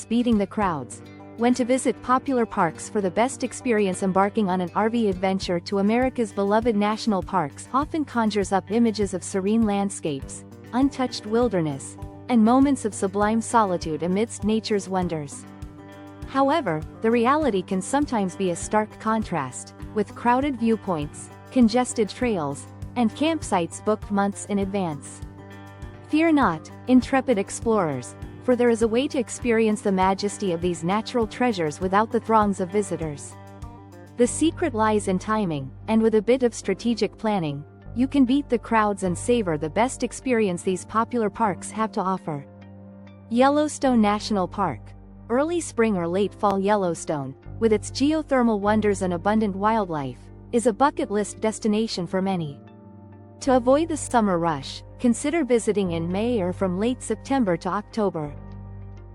beating the crowds. When to visit popular parks for the best experience. Embarking on an RV adventure to America's beloved national parks often conjures up images of serene landscapes, untouched wilderness, and moments of sublime solitude amidst nature's wonders. However, the reality can sometimes be a stark contrast, with crowded viewpoints, congested trails, and campsites booked months in advance. Fear not, intrepid explorers, for there is a way to experience the majesty of these natural treasures without the throngs of visitors. The secret lies in timing, and with a bit of strategic planning, you can beat the crowds and savor the best experience these popular parks have to offer. Yellowstone National Park. Early spring or late fall Yellowstone, with its geothermal wonders and abundant wildlife, is a bucket list destination for many. To avoid the summer rush, consider visiting in May or from late September to October.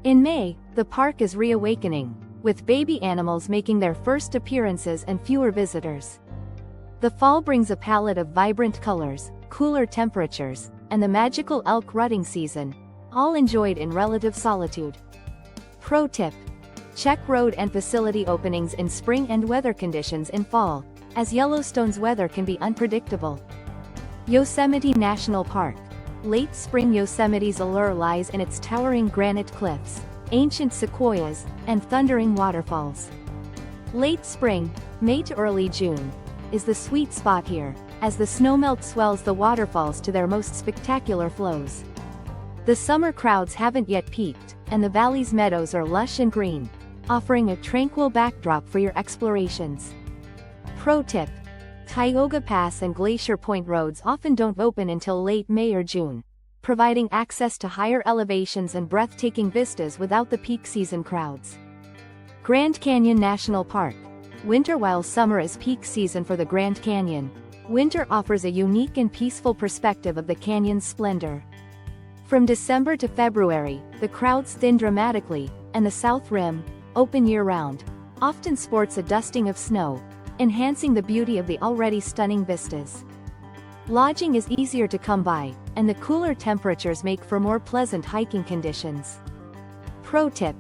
In May, the park is reawakening, with baby animals making their first appearances and fewer visitors. The fall brings a palette of vibrant colors, cooler temperatures, and the magical elk rutting season, all enjoyed in relative solitude. Pro tip: check road and facility openings in spring and weather conditions in fall, as Yellowstone's weather can be unpredictable. Yosemite National Park. Late spring Yosemite's allure lies in its towering granite cliffs, ancient sequoias, and thundering waterfalls. Late spring, May to early June, is the sweet spot here, as the snowmelt swells the waterfalls to their most spectacular flows. The summer crowds haven't yet peaked, and the valley's meadows are lush and green, offering a tranquil backdrop for your explorations. Pro tip: Tioga Pass and Glacier Point roads often don't open until late May or June, providing access to higher elevations and breathtaking vistas without the peak season crowds. Grand Canyon National Park. Winter. While summer is peak season for the Grand Canyon, winter offers a unique and peaceful perspective of the canyon's splendor. From December to February, the crowds thin dramatically, and the South Rim, open year-round, often sports a dusting of snow, enhancing the beauty of the already stunning vistas. Lodging is easier to come by, and the cooler temperatures make for more pleasant hiking conditions. Pro tip: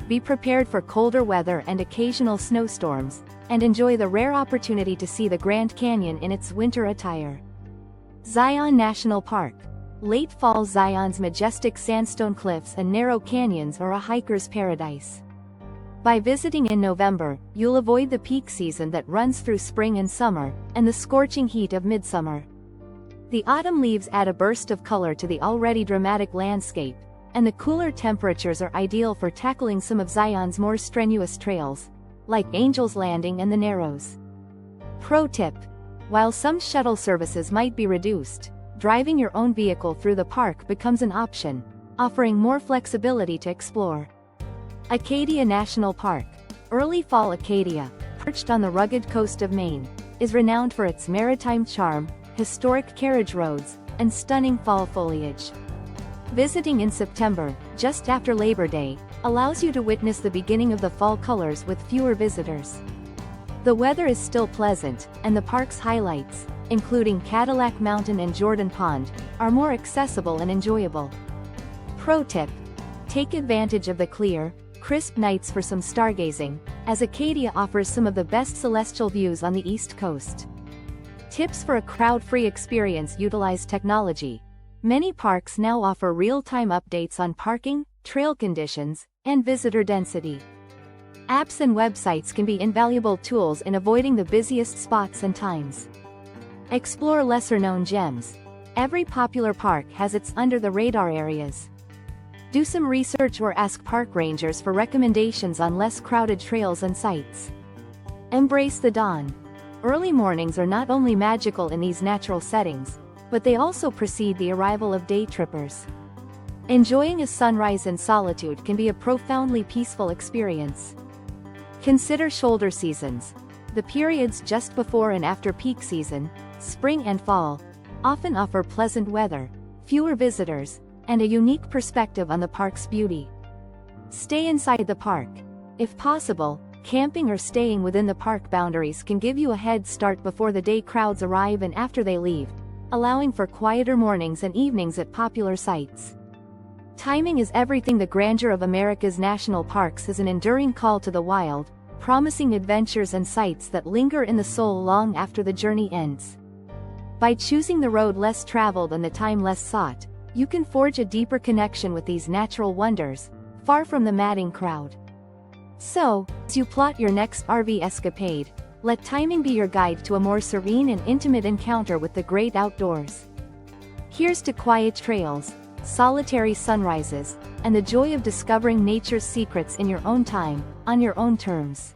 be prepared for colder weather and occasional snowstorms, and enjoy the rare opportunity to see the Grand Canyon in its winter attire. Zion National Park. Late fall Zion's majestic sandstone cliffs and narrow canyons are a hiker's paradise. By visiting in November, you'll avoid the peak season that runs through spring and summer, and the scorching heat of midsummer. The autumn leaves add a burst of color to the already dramatic landscape, and the cooler temperatures are ideal for tackling some of Zion's more strenuous trails, like Angel's Landing and the Narrows. Pro tip: while some shuttle services might be reduced, driving your own vehicle through the park becomes an option, offering more flexibility to explore. Acadia National Park. Early fall Acadia, perched on the rugged coast of Maine, is renowned for its maritime charm, historic carriage roads, and stunning fall foliage. Visiting in September, just after Labor Day, allows you to witness the beginning of the fall colors with fewer visitors. The weather is still pleasant, and the park's highlights, including Cadillac Mountain and Jordan Pond, are more accessible and enjoyable. Pro tip: take advantage of the clear, crisp nights for some stargazing, as Acadia offers some of the best celestial views on the East Coast. Tips for a crowd-free experience: utilize technology. Many parks now offer real-time updates on parking, trail conditions, and visitor density. Apps and websites can be invaluable tools in avoiding the busiest spots and times. Explore lesser-known gems. Every popular park has its under-the-radar areas. Do some research or ask park rangers for recommendations on less crowded trails and sites. Embrace the dawn. Early mornings are not only magical in these natural settings, but they also precede the arrival of day trippers. Enjoying a sunrise in solitude can be a profoundly peaceful experience. Consider shoulder seasons. The periods just before and after peak season, spring and fall, often offer pleasant weather, fewer visitors, and a unique perspective on the park's beauty. Stay inside the park. If possible, camping or staying within the park boundaries can give you a head start before the day crowds arrive and after they leave, allowing for quieter mornings and evenings at popular sites. Timing is everything. The grandeur of America's national parks is an enduring call to the wild, promising adventures and sights that linger in the soul long after the journey ends. By choosing the road less traveled and the time less sought, you can forge a deeper connection with these natural wonders, far from the madding crowd. So, as you plot your next RV escapade, let timing be your guide to a more serene and intimate encounter with the great outdoors. Here's to quiet trails, solitary sunrises, and the joy of discovering nature's secrets in your own time, on your own terms.